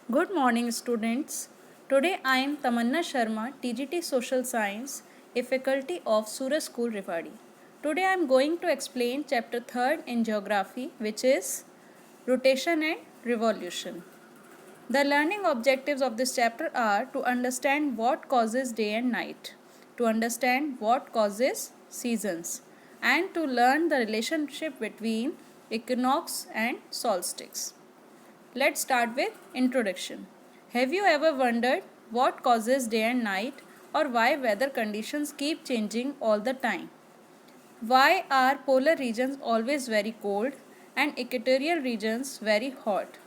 Good morning, students. Today I am Tamanna Sharma, TGT Social Science, a faculty of Suraj School, Rewari. Today I am going to explain chapter 3rd in Geography, which is Rotation and Revolution. The learning objectives of this chapter are to understand what causes day and night, to understand what causes seasons, and to learn the relationship between equinox and solstice. Let's start with introduction. Have you ever wondered what causes day and night or why weather conditions keep changing all the time? Why are polar regions always very cold and equatorial regions very hot?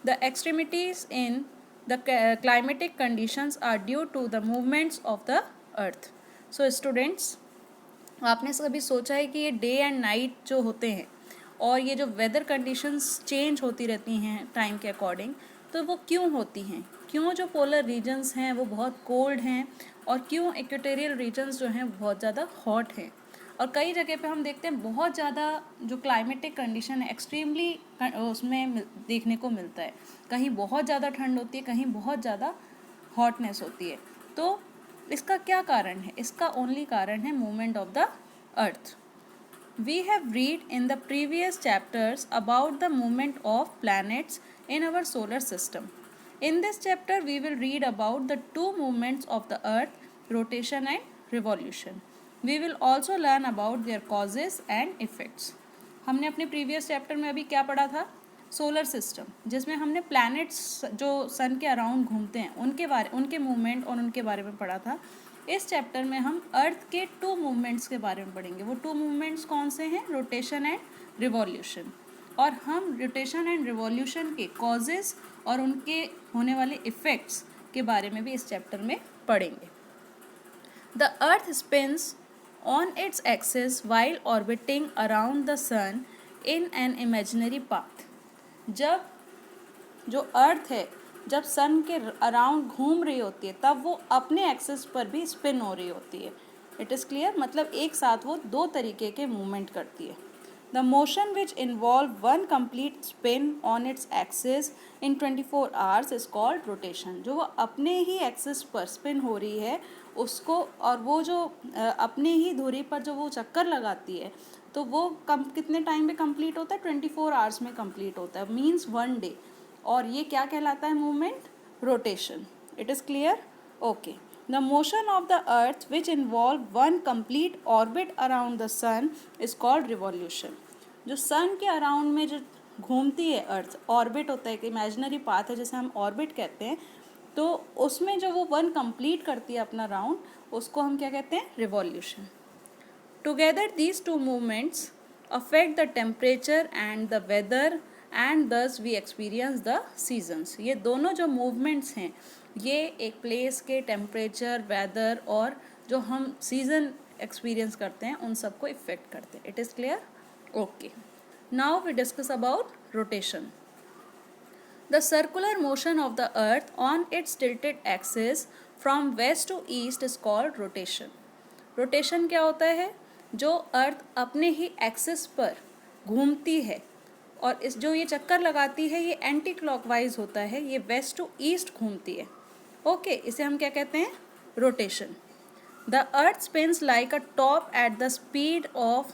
The extremities in the climatic conditions are due to the movements of the earth. So students, आपने कभी सोचा है कि ये day and night जो होते हैं और ये जो वेदर कंडीशंस चेंज होती रहती हैं टाइम के अकॉर्डिंग, तो वो क्यों होती हैं? क्यों जो पोलर रीजन्स हैं वो बहुत कोल्ड हैं और क्यों इक्वेटोरियल रीजन्स जो हैं बहुत ज़्यादा हॉट हैं? और कई जगह पे हम देखते हैं बहुत ज़्यादा जो क्लाइमेटिक कंडीशन है एक्सट्रीमली उसमें देखने को मिलता है. कहीं बहुत ज़्यादा ठंड होती है, कहीं बहुत ज़्यादा हॉटनेस होती है. तो इसका क्या कारण है? इसका ओनली कारण है movement of the earth. We have read in the previous chapters about the movement of planets in our solar system. In this chapter, we will read about the two movements of the earth, rotation and revolution. We will also learn about their causes and effects. हमने अपने previous chapter में अभी क्या पढ़ा था? Solar system, जिसमें हमने planets जो सन के अराउंड घूमते हैं उनके मूवमेंट और उनके बारे में पढ़ा था. इस चैप्टर में हम अर्थ के टू मूवमेंट्स के बारे में पढ़ेंगे. वो टू मूवमेंट्स कौन से हैं? Rotation and revolution. और हम रोटेशन एंड रिवॉल्यूशन के कॉजेस और उनके होने वाले इफ़ेक्ट्स के बारे में भी इस चैप्टर में पढ़ेंगे. The earth spins on its axis while orbiting around the sun in an imaginary path. जब जो अर्थ है जब सन के अराउंड घूम रही होती है तब वो अपने एक्सिस पर भी स्पिन हो रही होती है. It is clear? मतलब एक साथ वो दो तरीके के मूवमेंट करती है. The motion which involve one complete spin on its axis in 24 hours is called rotation. जो वो अपने ही एक्सिस पर स्पिन हो रही है उसको, और वो जो अपने ही धुरी पर जो वो चक्कर लगाती है तो वो कितने टाइम में कंप्लीट होता है? 24 आवर्स में कंप्लीट होता है, मीन्स 1 डे. और ये क्या कहलाता है? Movement, rotation. It is clear? Okay. The motion of the earth which involve one complete orbit around the sun is called revolution. जो सन के अराउंड में जो घूमती है अर्थ, ऑर्बिट होता है, एक इमेजिनरी पाथ है जिसे हम ऑर्बिट कहते हैं, तो उसमें जो वो वन कंप्लीट करती है अपना राउंड, उसको हम क्या कहते हैं? Revolution. Together these two movements affect the temperature and the weather and thus we experience the seasons. ये दोनों जो मूवमेंट्स हैं ये एक प्लेस के टेम्परेचर, वेदर और जो हम सीज़न एक्सपीरियंस करते हैं उन सबको इफ़ेक्ट करते हैं. It is clear? Okay. Now we discuss about rotation. The circular motion of the earth on its tilted axis from west to east is called rotation. Rotation क्या होता है? जो अर्थ अपने ही एक्सिस पर घूमती है और इस जो ये चक्कर लगाती है ये एंटी क्लॉकवाइज होता है, ये वेस्ट टू ईस्ट घूमती है. ओके, इसे हम क्या कहते हैं? Rotation. The earth spins like a top at the speed of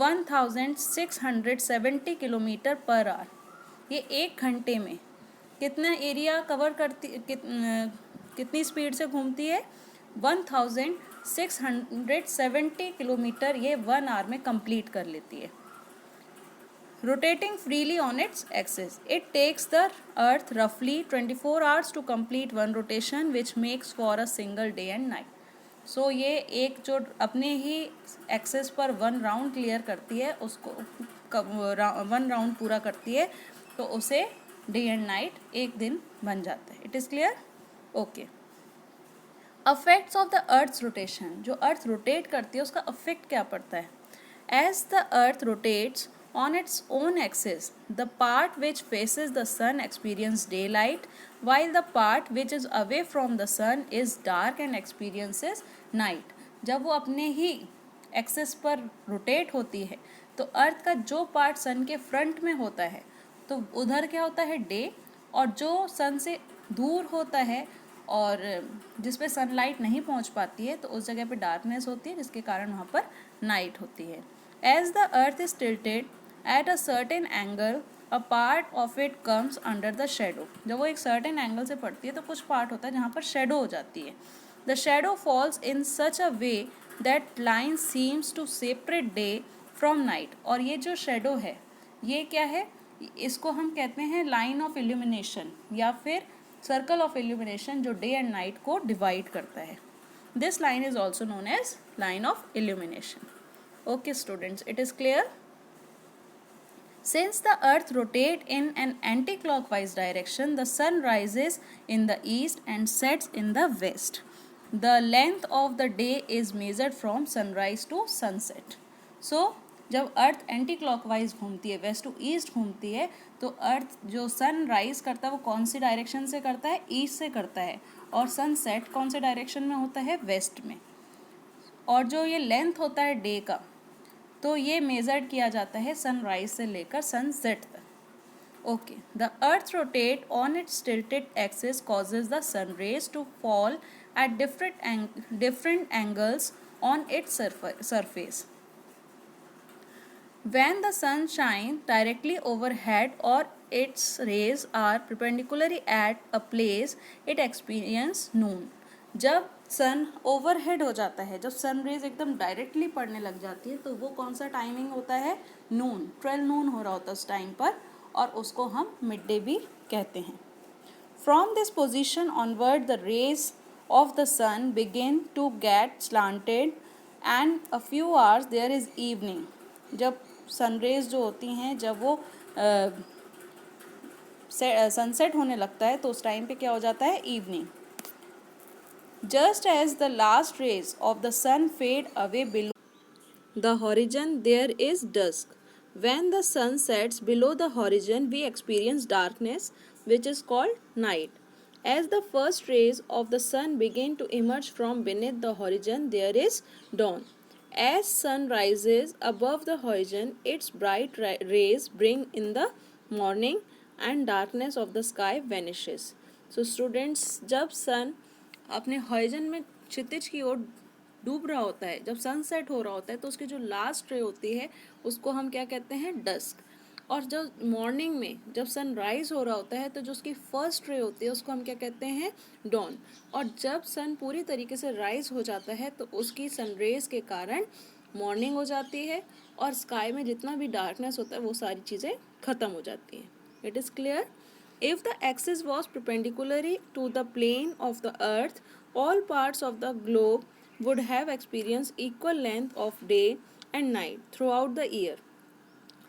1670 kilometre per hour. ये एक घंटे में कितना एरिया कवर करती, कितनी स्पीड से घूमती है? 1670 किलोमीटर ये 1 आवर में कंप्लीट कर लेती है. Rotating freely on its axis, it takes the earth roughly 24 hours to complete one rotation, which makes for a single day and night. So ये एक जो अपने ही एक्सेस पर 1 राउंड क्लियर करती है, उसको 1 राउंड पूरा करती है, तो उसे डे एंड नाइट एक दिन बन जाता है. It is clear? Okay. Effects of the earth's rotation. जो अर्थ रोटेट करती है उसका अफेक्ट क्या पड़ता है? As the earth rotates on its own axis, the part which faces the sun experiences daylight, while the part which is away from the sun is dark and experiences night. जब वो अपने ही axis पर rotate होती है तो अर्थ का जो part सन के फ्रंट में होता है तो उधर क्या होता है? डे. और जो सन से दूर होता है और जिस पे सनलाइट नहीं पहुंच पाती है, तो उस जगह पे डार्कनेस होती है, जिसके कारण वहाँ पर नाइट होती है. As the earth is tilted at a certain angle, a part of it comes under the shadow. जब वो एक सर्टेन एंगल से पड़ती है तो कुछ पार्ट होता है जहाँ पर शेडो हो जाती है. The shadow falls in such a way that line seems to separate day from night. और ये जो शेडो है, ये क्या है, इसको हम कहते हैं लाइन ऑफ इल्यूमिनेशन या फिर सर्कल ऑफ इल्यूमिनेशन, जो डे एंड नाइट को डिवाइड करता है. This line is also known as line of illumination. Okay students, it is clear. Since the earth rotates in an anti-clockwise direction, the sun rises in the east and sets in the west. The length of the day is measured from sunrise to sunset. So, जब अर्थ anti clockwise घूमती है, waste to east घूमती है, तो अर्थ जो sun rise करता है वो कौन सी डायरेक्शन से करता है, ईस्ट से करता है, और सनसेट कौन से डायरेक्शन में होता है, वेस्ट में. और जो ये लेंथ होता है डे का, तो ये मेजर्ड किया जाता है सनराइज से लेकर सनसेट तक. Okay, the earth rotate on its tilted axis causes the sun rays to fall at different angles on its surface. When the sun shines directly overhead or its rays are perpendicularly at a place, it experiences noon. जब सन overhead हो जाता है, जब sun rays एकदम directly पड़ने लग जाती है, तो वो कौन सा टाइमिंग होता है, नून. 12 नून हो रहा होता है उस टाइम पर, और उसको हम मिड डे भी कहते हैं. From this position onward the rays of the sun begin to get slanted and a few hours there is evening. जब सनरेज जो होती हैं, जब वो सनसेट होने लगता है, तो उस टाइम पे क्या हो जाता है, evening. Just as the last rays of the sun fade away below the horizon, there is dusk. When the sun sets below the horizon, we experience darkness, which is called night. As the first rays of the sun begin to emerge from beneath the horizon, there is dawn. As sun rises above the horizon, its bright rays bring in the morning and darkness of the sky vanishes. So students, जब sun अपने horizon में क्षितिज की ओर डूब रहा होता है, जब sunset हो रहा होता है, तो उसकी जो लास्ट रे होती है उसको हम क्या कहते हैं, डस्क. और जब मॉर्निंग में जब सन राइज हो रहा होता है, तो जो उसकी फर्स्ट रे होती है उसको हम क्या कहते हैं, डॉन. और जब सन पूरी तरीके से राइज हो जाता है, तो उसकी सनरेज के कारण मॉर्निंग हो जाती है, और स्काई में जितना भी डार्कनेस होता है वो सारी चीज़ें ख़त्म हो जाती हैं. It is clear. If the axis was perpendicular to the plane of the earth, all parts of the globe would have experienced equal length of day and night throughout the year.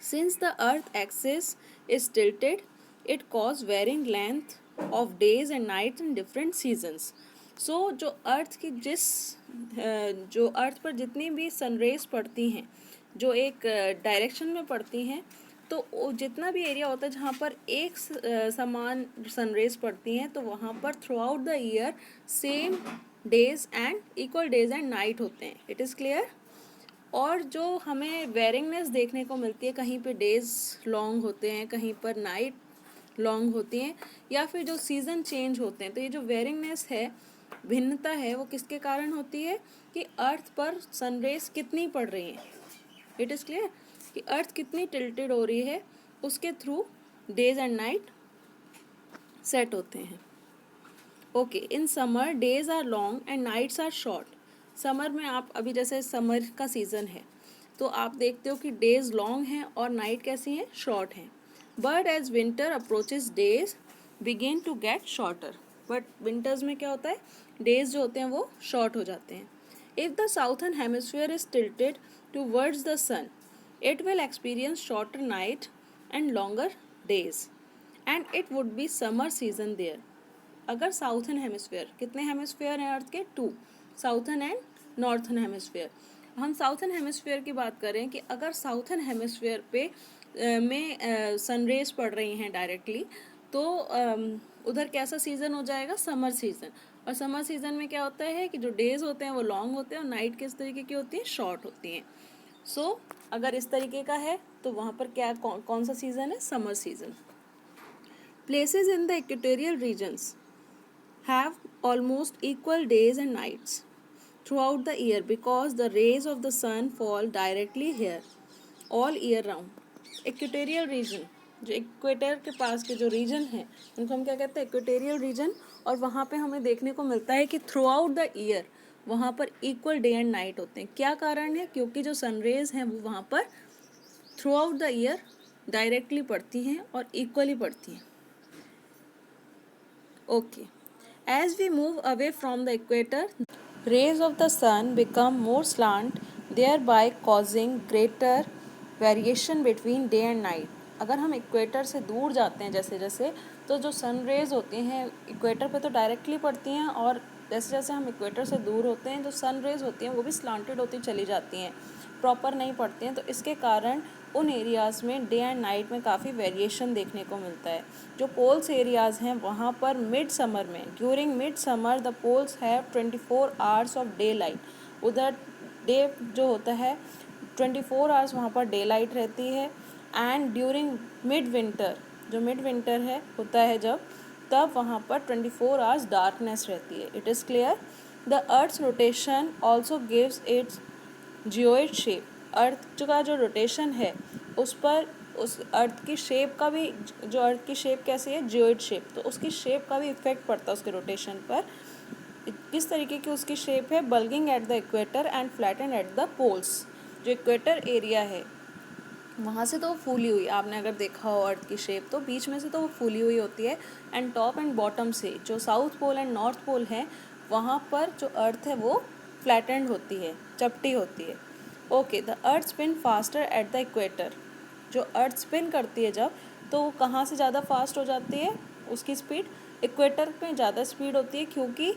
Since the earth axis is tilted, it causes varying length of days and nights in different seasons. So जो अर्थ की जो अर्थ पर जितनी भी sun rays पड़ती हैं, जो एक डायरेक्शन में पड़ती हैं, तो जितना भी एरिया होता है जहाँ पर एक समान सनरेज पड़ती हैं, तो वहाँ पर throughout the year same days and equal days and night होते हैं. It is clear. और जो हमें वेरिंगनेस देखने को मिलती है, कहीं पे डेज लॉन्ग होते हैं, कहीं पर नाइट लॉन्ग होती हैं, या फिर जो सीज़न चेंज होते हैं, तो ये जो वेरिंगनेस है, भिन्नता है, वो किसके कारण होती है, कि अर्थ पर सनरेज कितनी पड़ रही हैं. इट इज़ क्लियर कि अर्थ कितनी टिल्टेड हो रही है, उसके through days and night set होते हैं. Okay, in summer days are long and nights are short. Summer में आप अभी जैसे समर का सीज़न है, तो आप देखते हो कि डेज लॉन्ग हैं और नाइट कैसी हैं, शॉर्ट हैं. But as winter approaches days begin to get shorter. But winters में क्या होता है, डेज जो होते हैं वो शॉर्ट हो जाते हैं. If the southern hemisphere is tilted towards the sun, it will experience shorter night and longer days and it would be summer season there. अगर साउथर्न हेमिस्फीयर, कितने हेमिस्फीयर हैं अर्थ के, 2, साउथर्न एंड नॉर्थर्न हेमिस्फीयर. हम southern hemisphere की बात करें कि अगर साउथर्न हेमिस्फीयर पे में सनरेज पड़ रही हैं डायरेक्टली, तो उधर कैसा सीज़न हो जाएगा, समर सीज़न. और समर सीज़न में क्या होता है कि जो डेज होते हैं वो लॉन्ग होते हैं और नाइट किस तरीके की होती हैं, शॉर्ट होती हैं. सो अगर इस तरीके का है, तो वहाँ पर कौन सा सीज़न है, summer season. Places in the equatorial regions have almost equal days and nights throughout the year because the rays of the sun fall directly here all year round। Equatorial region, जो equator के पास के जो reason है उनको हम क्या कहते हैं, इक्वेटोरियल रीजन। और वहाँ पे हमें देखने को मिलता है कि थ्रू आउट द ईयर वहाँ पर इक्वल डे एंड नाइट होते हैं। क्या कारण है? क्योंकि जो सनरेज हैं वो वहाँ पर throughout the year directly पड़ती हैं और इक्वली पड़ती हैं। Okay, as we move away from the equator, rays of the sun become more slant, thereby causing greater variation between day and night। अगर हम इक्वेटर से दूर जाते हैं जैसे जैसे, तो जो सन रेज होती हैं इक्वेटर पे तो डायरेक्टली पड़ती हैं, और जैसे जैसे हम इक्वेटर से दूर होते हैं जो सन रेज होती हैं वो भी स्लांटेड होती चली जाती हैं, प्रॉपर नहीं पड़ती हैं। तो इसके कारण उन एरियाज़ में डे एंड नाइट में काफ़ी वेरिएशन देखने को मिलता है। जो पोल्स एरियाज़ हैं वहाँ पर मिड समर में, during mid summer the poles have 24 hours of daylight. उधर डे जो होता है 24 आवर्स वहाँ पर डे लाइट रहती है। एंड ड्यूरिंग मिड विंटर, जो मिड विंटर है होता है जब, तब वहाँ पर 24 आवर्स डार्कनेस रहती है। It is clear. The earth's rotation also gives its geoid shape. Earth का जो रोटेशन है उस पर, उस अर्थ की शेप का भी, जो अर्थ की शेप कैसी है, जियोइड शेप, तो उसकी शेप का भी इफेक्ट पड़ता है उसके रोटेशन पर। किस तरीके की उसकी शेप है? Bulging at the equator and flatten at the poles. जो इक्वेटर एरिया है वहाँ से तो वो फूली हुई, आपने अगर देखा हो अर्थ की शेप तो बीच में से तो वो फूली हुई होती है। एंड टॉप एंड बॉटम से, जो south pole and north pole है वहाँ पर जो अर्थ है वो फ्लैटेंड होती है, चपटी होती है। Okay, the earth spin faster eight the equator. जो अर्थ स्पिन करती है जब, तो वो कहाँ से ज़्यादा फास्ट हो जाती है? उसकी स्पीड इक्वेटर में ज़्यादा स्पीड होती है, क्योंकि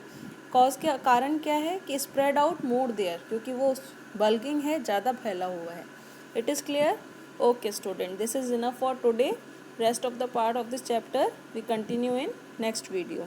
कॉज के कारण क्या है कि स्प्रेड आउट मोर देयर, क्योंकि वो बल्किंग है, ज़्यादा फैला हुआ है। It is clear? Okay student, this is enough for today. Rest of the part of this chapter we continue in next video.